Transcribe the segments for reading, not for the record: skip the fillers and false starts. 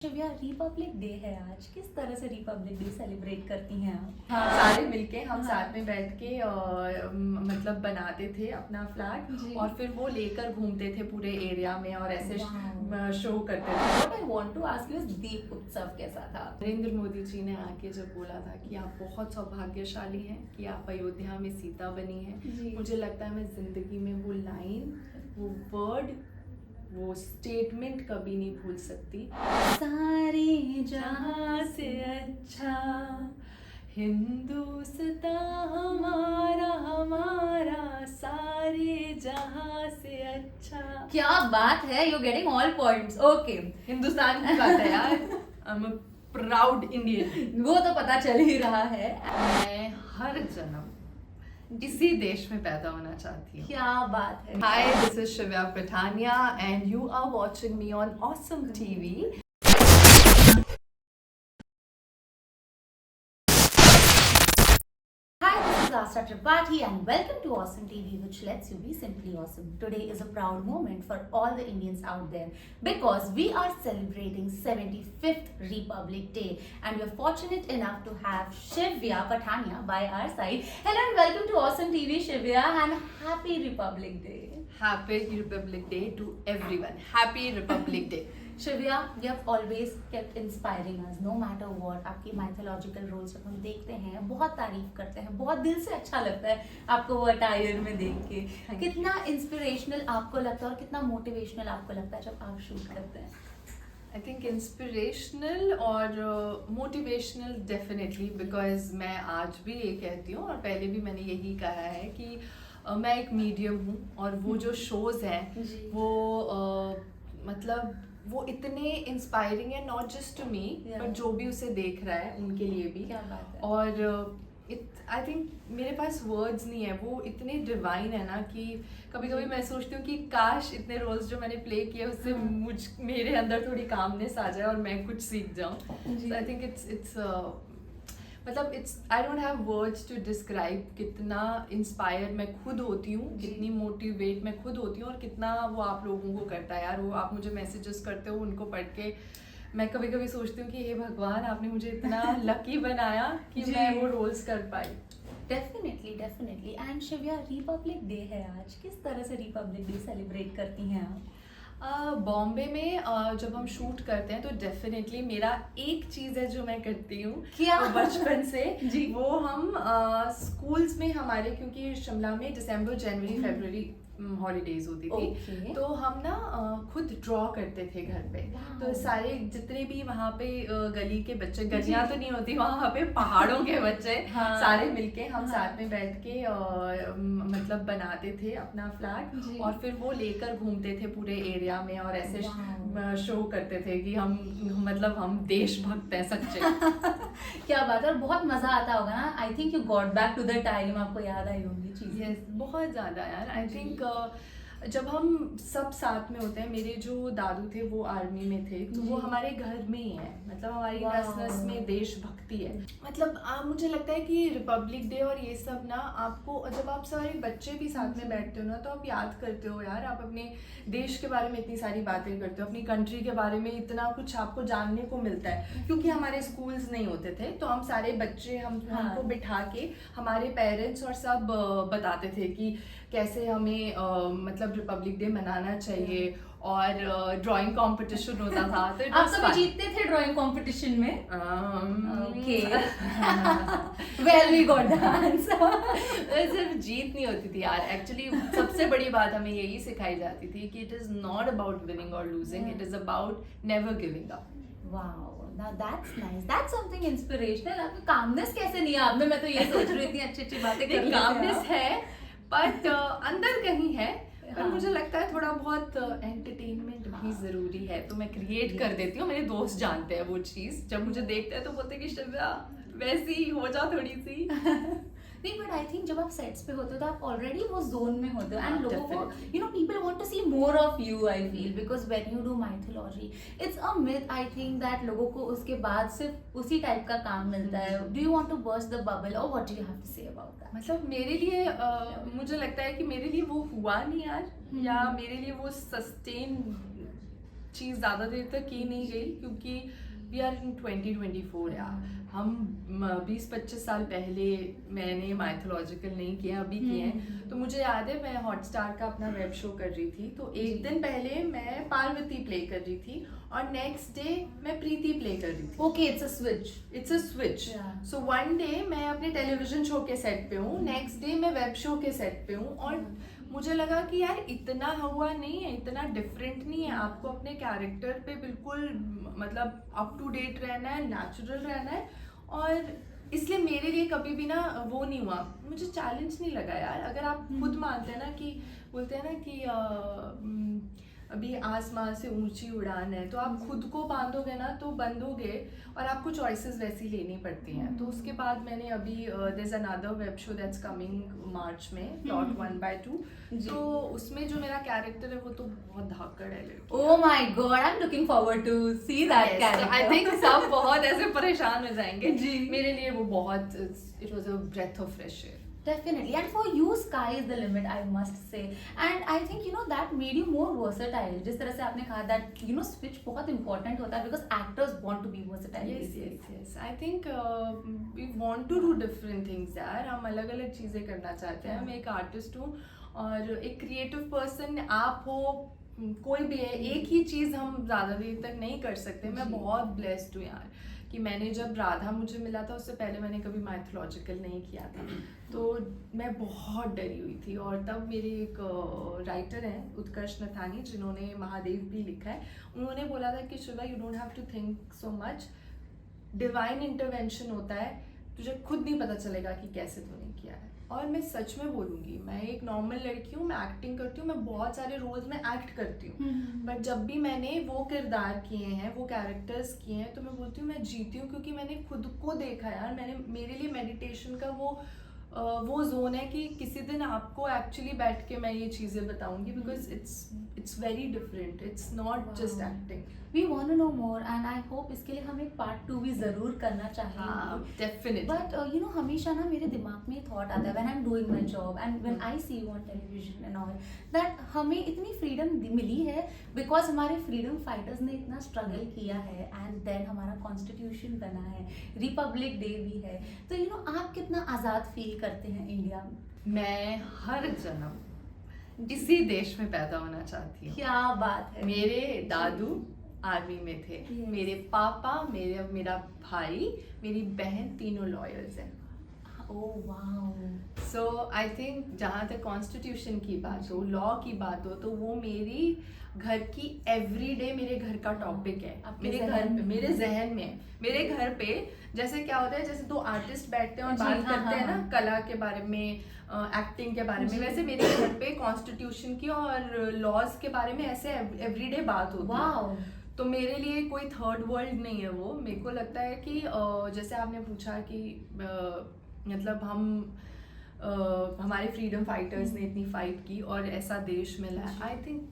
शिव्या, Republic day है आज। किस तरह से रिपब्लिक डे सेलिब्रेट करती हैं आप? हाँ, सारे मिलके हम साथ में बैठ के मतलब बनाते थे अपना फ्लैग और फिर वो लेकर घूमते थे पूरे एरिया में और ऐसे शो करते थे। What I want to ask you is दीप उत्सव कैसा था? नरेंद्र मोदी जी ने आके जब बोला था कि आप बहुत सौभाग्यशाली हैं कि आप अयोध्या में सीता बनी हैं, मुझे लगता है मैं जिंदगी में वो लाइन, वो वर्ड, वो स्टेटमेंट कभी नहीं भूल सकती। सारे जहां से अच्छा हिंदुस्तान हमारा हमारा सारे जहां से अच्छा। क्या बात है, you getting all points. Okay, Hindustan की बात है यार। I am proud Indian. वो तो पता चल ही रहा है। मैं हर जन्म इसी देश में पैदा होना चाहती हूँ। क्या बात है। Hi, this is Shivya Patania and you are watching me on Awesome TV. Hi, this is Astra Tripathi and welcome to Awesome TV, which lets you be simply awesome. Today is a proud moment for all the Indians out there because we are celebrating 75th Republic Day and we are fortunate enough to have Shivya Patania by our side. Hello and welcome to Awesome TV, Shivya, and Happy Republic Day. Happy Republic Day to everyone. Happy Republic Day. शिव्या, you have always kept inspiring us, no matter what. आपकी mythological roles जब हम देखते हैं, बहुत तारीफ करते हैं, बहुत दिल से अच्छा लगता है आपको वो अटायर में देख के। कितना इंस्पिरेशनल आपको लगता है और कितना मोटिवेशनल आपको लगता है जब आप शूट करते हैं? I think inspirational और motivational definitely because मैं आज भी ये कहती हूँ और पहले भी मैंने यही कहा है कि मैं एक मीडियम हूँ और वो जो शोज़ हैं वो मतलब वो इतने इंस्पायरिंग है, not just to me but जो भी उसे देख रहा है उनके लिए भी। क्या बात है। और आई थिंक मेरे पास वर्ड्स नहीं है, वो इतने डिवाइन है ना कि कभी कभी मैं सोचती हूँ कि काश इतने रोल्स जो मैंने प्ले किए उससे मेरे अंदर थोड़ी कामनेस आ जाए और मैं कुछ सीख जाऊँ। आई थिंक इट्स मतलब I don't have words to describe कितना इंस्पायर मैं खुद होती हूँ, कितनी मोटिवेट मैं खुद होती हूँ और कितना वो आप लोगों को करता है यार। वो आप मुझे मैसेजेस करते हो, उनको पढ़ के मैं कभी कभी सोचती हूँ कि हे भगवान, आपने मुझे इतना लकी बनाया कि मैं वो रोल्स कर पाई। डेफिनेटली। एंड शिव्या, रिपब्लिक डे है आज। किस तरह से रिपब्लिक डे सेलिब्रेट करती हैं आप? बॉम्बे में जब हम शूट करते हैं तो डेफिनेटली मेरा एक चीज़ है जो मैं करती हूँ बचपन से जी, वो हम स्कूल्स में हमारे, क्योंकि शिमला में दिसंबर जनवरी फरवरी हॉलीडेज होती थी तो हम ना खुद ड्रॉ करते थे घर पे। तो सारे जितने भी वहाँ पे गली के बच्चे, गलियाँ तो नहीं होती वहाँ पे, पहाड़ों के बच्चे सारे मिलके हम साथ में बैठ के मतलब बनाते थे अपना फ्लैग और फिर वो लेकर घूमते थे पूरे एरिया में और ऐसे शो करते थे कि हम मतलब हम देशभक्त हैं सच्चे। क्या बात है। और बहुत मजा आता होगा ना। I think you got back to the time, आपको याद आई होंगी चीजें। यस, बहुत ज़्यादा यार। आई थिंक जब हम सब साथ में होते हैं, मेरे जो दादू थे वो आर्मी में थे तो वो हमारे घर में ही है, मतलब हमारी नस में देशभक्ति है। मतलब मुझे लगता है कि रिपब्लिक डे और ये सब ना आपको, जब आप सारे बच्चे भी साथ में बैठते हो ना तो आप याद करते हो यार, आप अपने देश के बारे में इतनी सारी बातें करते हो, अपनी कंट्री के बारे में इतना कुछ आपको जानने को मिलता है। क्योंकि हमारे स्कूल्स नहीं होते थे तो हम सारे बच्चे हमको बिठा के हमारे पेरेंट्स और सब बताते थे कि कैसे हमें मतलब रिपब्लिक डे मनाना चाहिए और ड्राइंग कंपटीशन होता था। तो आप कभी जीतते थे ड्राइंग कंपटीशन में? Okay, well we got the answer. सिर्फ जीत नहीं होती थी यार, एक्चुअली सबसे बड़ी बात हमें यही सिखाई जाती थी कि it is not about winning और losing, it is about never giving up. Wow, now that's nice, that's something inspirational। आपको कामनेस कैसे नहीं है आप में? मैं तो ये सोच रही थी अच्छी बातें कर लेते हैं। कामनेस है बट अंदर कहीं है, पर मुझे लगता है थोड़ा बहुत एंटरटेनमेंट भी जरूरी है तो मैं क्रिएट कर देती हूँ। मेरे दोस्त जानते हैं वो चीज़, जब मुझे देखते हैं तो बोलते हैं कि शिव्या वैसी हो जा थोड़ी सी। नहीं, बट आई थिंक जब आप सेट्स पे होते हो तो आप ऑलरेडी वो जोन में होते हो एंड लोगों को you know people want to see more of you. I feel because when you do mythology it's a myth, I think that लोगों को उसके बाद सिर्फ उसी टाइप का काम मिलता है। Do you want to burst the bubble और what do you have to say about that? मतलब मेरे लिए मुझे लगता है कि मेरे लिए वो हुआ नहीं यार, या मेरे लिए वो सस्टेन चीज़ ज़्यादा देर तक की नहीं गई, क्योंकि वी आर इन 2024 यार। हम 20-25 साल पहले मैंने माइथोलॉजिकल नहीं किया, अभी किए हैं। तो मुझे याद है मैं हॉटस्टार का अपना वेब शो कर रही थी, तो एक दिन पहले मैं पार्वती प्ले कर रही थी और नेक्स्ट डे मैं प्रीति प्ले कर रही थी। Okay, it's a switch. It's a switch. So one day मैं अपने टेलीविजन शो के सेट पे हूँ, नेक्स्ट डे मैं वेब शो के सेट पे हूँ, और मुझे लगा कि यार इतना हुआ नहीं है, इतना डिफरेंट नहीं है। आपको अपने कैरेक्टर पे बिल्कुल मतलब अप टू डेट रहना है, नेचुरल रहना है, और इसलिए मेरे लिए कभी भी ना वो नहीं हुआ, मुझे चैलेंज नहीं लगा यार। अगर आप खुद मानते हैं ना कि बोलते हैं ना कि अभी आसमान से ऊंची उड़ान है, तो आप खुद को बांधोगे ना तो बंधोगे, और आपको चॉइसेस वैसी लेनी पड़ती हैं। तो उसके बाद मैंने अभी there is another web show that's coming March में, प्लॉट 1/2। तो उसमें जो मेरा कैरेक्टर है वो तो बहुत धाकड़ है। Oh my God, I am looking forward to see that character. I think सब बहुत ऐसे परेशान हो जाएंगे जी। मेरे लिए वो बहुत, it was a breath of fresh air. Definitely, and for you, sky is the limit, I must say. And I think you know that made you more versatile. जिस तरह से आपने कहा that you know switch बहुत important होता है because actors want to be versatile. Yes. I think we want to do different things यार। हम अलग अलग चीज़ें करना चाहते हैं। मैं एक आर्टिस्ट हूँ और एक क्रिएटिव पर्सन आप हो, कोई भी है, एक ही चीज़ हम ज़्यादा देर तक नहीं कर सकते। मैं बहुत ब्लेस्ड हूँ यार कि मैंने जब राधा मुझे मिला था, उससे पहले मैंने कभी माइथोलॉजिकल नहीं किया था, तो मैं बहुत डरी हुई थी। और तब मेरे एक राइटर हैं उत्कर्ष नथानी, जिन्होंने महादेव भी लिखा है, उन्होंने बोला था कि Shiva you don't have to think so much, divine intervention होता है, तुझे खुद नहीं पता चलेगा कि कैसे तूने किया है। और मैं सच में बोलूँगी, मैं एक नॉर्मल लड़की हूँ, मैं एक्टिंग करती हूँ, मैं बहुत सारे रोल्स में एक्ट करती हूँ, बट जब भी मैंने वो किरदार किए हैं, वो कैरेक्टर्स किए हैं, तो मैं बोलती हूँ मैं जीती हूँ, क्योंकि मैंने खुद को देखा यार। मेरे लिए मेडिटेशन का वो जोन है कि किसी दिन आपको एक्चुअली बैठ के मैं ये चीज़ें बताऊंगी, because it's very different, it's not just acting. We want to know more and I hope इसके लिए हम एक part 2 भी ज़रूर करना चाहेंगे। हाँ, definitely. But you know हमेशा ना मेरे दिमाग में thought आता है when I'm doing my job and when I see you on television and all that हमें इतनी freedom मिली है because हमारे freedom fighters ने इतना struggle किया है and then हमारा constitution बना है, Republic Day भी है, तो you know आप कितना आज़ाद feel करते हैं इंडिया में? मैं हर जन्म इसी देश में पैदा होना चाहती हूँ। क्या बात है। मेरे दादू आर्मी में थे, मेरे पापा, मेरा भाई, मेरी बहन, तीनों लॉयर्स हैं। Oh wow. So I think जहाँ तक कॉन्स्टिट्यूशन की बात हो, लॉ की बात हो, तो वो मेरी घर की एवरीडे मेरे घर का टॉपिक है। मेरे घर पे, मेरे जहन में, मेरे घर पे जैसे क्या होता है, जैसे दो आर्टिस्ट बैठते हैं और बात करते हैं ना कला के बारे में, एक्टिंग के बारे में, वैसे मेरे घर पे कॉन्स्टिट्यूशन की और लॉज के बारे में ऐसे एवरीडे बात होती है। तो मेरे लिए कोई थर्ड वर्ल्ड नहीं है वो। मेरे को लगता है कि जैसे आपने पूछा कि मतलब हमारे फ्रीडम फाइटर्स ने इतनी फाइट की और ऐसा देश मिला है, आई थिंक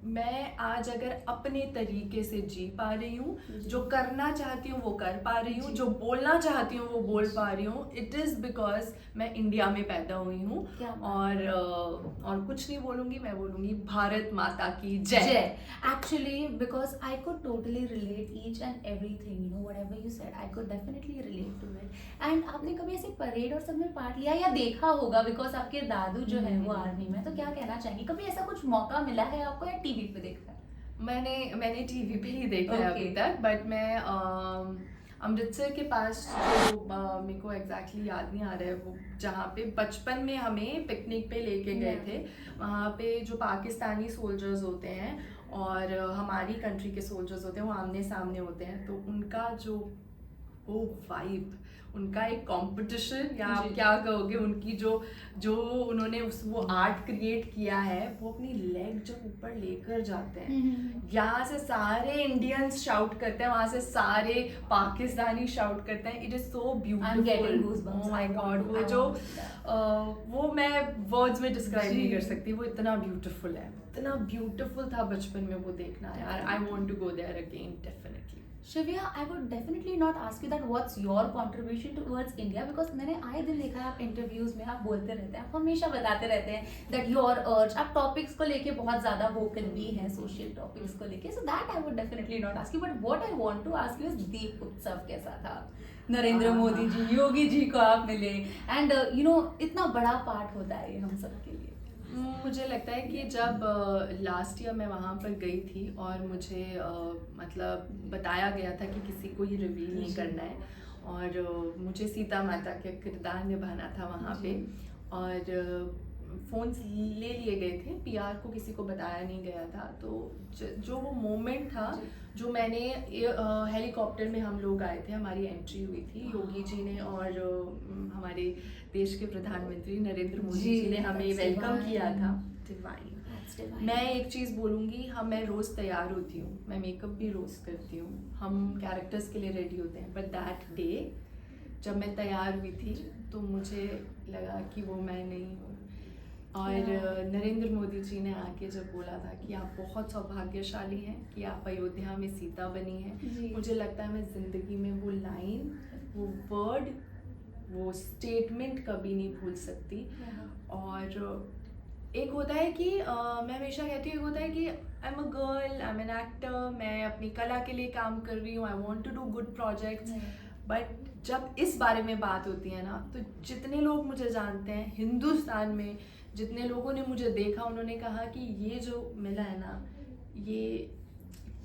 मैं आज अगर अपने तरीके से जी पा रही हूँ, जो करना चाहती हूँ वो कर पा रही हूँ, जो बोलना चाहती हूँ वो बोल पा रही हूँ, इट इज़ बिकॉज मैं इंडिया में पैदा हुई हूँ। और कुछ नहीं बोलूँगी, मैं बोलूँगी भारत माता की जय। Actually because I could totally relate each and everything, you know whatever you said, I could definitely relate to it. And आपने कभी ऐसे परेड और सब में पार्ट लिया या देखा होगा, बिकॉज आपके दादू जो है वो आर्मी में, तो क्या कहना चाहेंगे, कभी ऐसा कुछ मौका मिला है आपको या टीवी पे देखा है? मैंने टीवी पे ही देखा है अभी तक, बट मैं अमृतसर के पास जो मेरे को एग्जैक्टली याद नहीं आ रहा है, वो जहाँ पे बचपन में हमें पिकनिक पे लेके गए थे, वहाँ पे जो पाकिस्तानी सोल्जर्स होते हैं और हमारी कंट्री के सोल्जर्स होते हैं, वो आमने सामने होते हैं, तो उनका जो वो वाइब, उनका एक कंपटीशन, या आप क्या कहोगे, उनकी जो उन्होंने वो आर्ट क्रिएट किया है, वो अपनी लेग जब ऊपर लेकर जाते हैं, यहाँ से सारे इंडियंस शाउट करते हैं, वहाँ से सारे पाकिस्तानी शाउट करते हैं, it is so beautiful. Oh my God, वो मैं वर्ड्स में डिस्क्राइब नहीं कर सकती, वो इतना ब्यूटीफुल है, इतना ब्यूटीफुल था बचपन में वो देखना यार। I want to go there again definitely. Shivya, I would definitely not ask you that what's your contribution towards India, because मैंने आए दिन देखा है आप इंटरव्यूज में आप बोलते रहते हैं, आप हमेशा बताते रहते हैं that your urge, आप टॉपिक्स को लेके बहुत ज़्यादा वोकल भी हैं, सोशल टॉपिक्स को लेके, so that I would definitely not ask you, but what I want to ask you is दीप उत्सव कैसा था? नरेंद्र मोदी जी, योगी जी को आप मिले, एंड इतना बड़ा पार्ट होता है ये हम सब के लिए। मुझे लगता है कि जब लास्ट ईयर मैं वहाँ पर गई थी और मुझे मतलब बताया गया था कि किसी को ये रिवील नहीं करना है, और मुझे सीता माता का किरदार निभाना था वहाँ पे, और फ़ोन्स ले लिए गए थे, पीआर को किसी को बताया नहीं गया था। तो जो वो मोमेंट था, जो मैंने हेलीकॉप्टर में हम लोग आए थे, हमारी एंट्री हुई थी, योगी जी ने और हमारे देश के प्रधानमंत्री नरेंद्र मोदी जी ने हमें वेलकम किया था। डिवाइन। मैं एक चीज़ बोलूँगी, मैं रोज़ तैयार होती हूँ, मैं मेकअप भी रोज़ करती हूँ, हम कैरेक्टर्स के लिए रेडी होते हैं, बट दैट डे जब मैं तैयार हुई थी तो मुझे लगा कि वो मैं नहीं हूँ। और नरेंद्र मोदी जी ने आके जब बोला था कि आप बहुत सौभाग्यशाली हैं कि आप अयोध्या में सीता बनी हैं, मुझे लगता है मैं ज़िंदगी में वो लाइन, वो वर्ड, वो स्टेटमेंट कभी नहीं भूल सकती। और एक होता है कि मैं हमेशा कहती हूँ, एक होता है कि I am a girl, I am an actor, मैं अपनी कला के लिए काम कर रही हूँ, I want to do good projects, but जब इस बारे में बात होती है ना, तो जितने लोग मुझे जानते हैं हिंदुस्तान में, जितने लोगों ने मुझे देखा, उन्होंने कहा कि ये जो मिला है ना, ये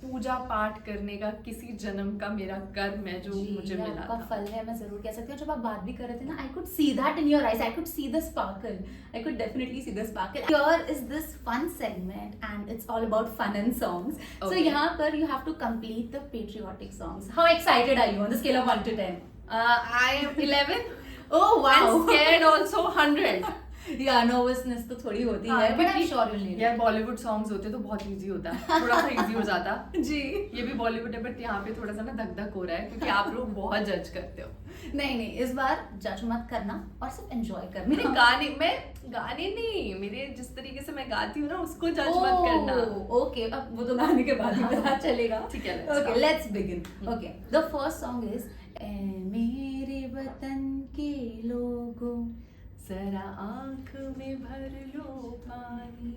पूजा पाठ करने का किसी जन्म का मेरा कर्म है जो मुझे मिला था। फल है, मैं जरूर कह सकती हूँ। जब आप बात भी कर रहे थे ना, I could see that in your eyes, I could see the sparkle, I could definitely see the sparkle. Here is this fun segment and it's all about fun and songs. So यहाँ पर you have to complete the patriotic songs. How excited are you on the scale of 1 to 10? I am 11. Oh wow! And scared also 100. या nervousness तो थोड़ी होती है, but I am sure you will. यार Bollywood songs होते तो बहुत easy होता, थोड़ा सा इजी हो जाता जी। ये भी बॉलीवुड है, बट यहाँ पे थोड़ा सा ना धक धक हो रहा है क्योंकि आप लोग बहुत जज करते हो। नहीं, इस बार जज मत करना और सिर्फ एंजॉय करना। मेरे गाने नहीं, मेरे जिस तरीके से मैं गाती हूँ ना, उसको जज मत करना। ओके, अब वो तो गाने के बाद ही पता चलेगा। ठीक है, okay, let's begin. Okay, the first song is मेरे वतन के लोगों, जरा आंख में भर लो पानी,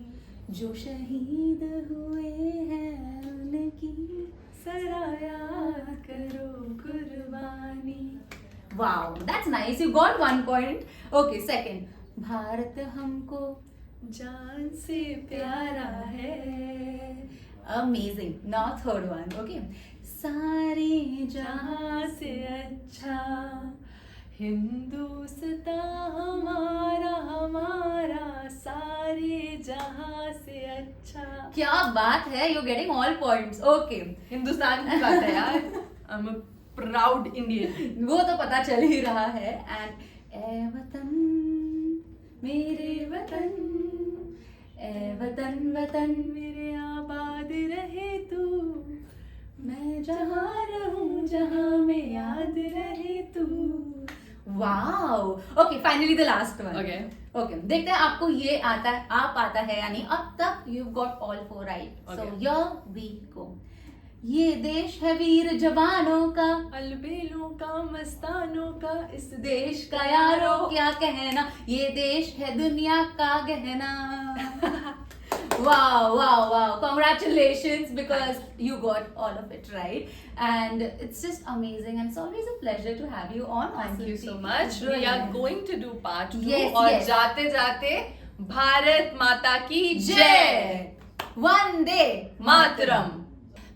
जो शहीद हुए हैं उनकी जरा याद करो कुर्बानी। Wow, that's nice, you got 1 point. Okay, second, Bharat हमको जान से प्यारा है। Amazing. Now third one. Okay, सारे जहां से अच्छा हिंदुस्तान हमारा, हमारा सारे जहां से अच्छा। क्या बात है, you getting all points. Okay, Hindustan की बात है यार, आई एम अ प्राउड इंडियन, वो तो पता चल ही रहा है। एंड ए वतन मेरे वतन, ए वतन वतन मेरे आबाद रहे तू, मैं जहाँ रहूं जहाँ में याद रहे तू। Wow. Okay, finally the last one. Okay, देखते हैं आपको ये आता है, आप आता है या नहीं। अब तक you got all 4 right, so here we go. ये देश है वीर जवानों का, अलबेलों का, मस्तानों का, इस देश का यारों क्या कहना, ये देश है दुनिया का गहना। Wow, wow, wow. Congratulations, because you got all of it right. And it's just amazing, and it's always a pleasure to have you on. Thank you so TV. much. We are going to do part 2. Yes, और yes. जाते जाते भारत माता की जय, वंदे मातरम।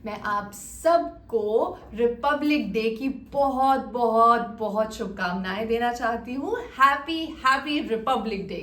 मैं आप सबको Republic day की बहुत बहुत बहुत शुभकामनाएं देना चाहती हूँ। Happy happy Republic day.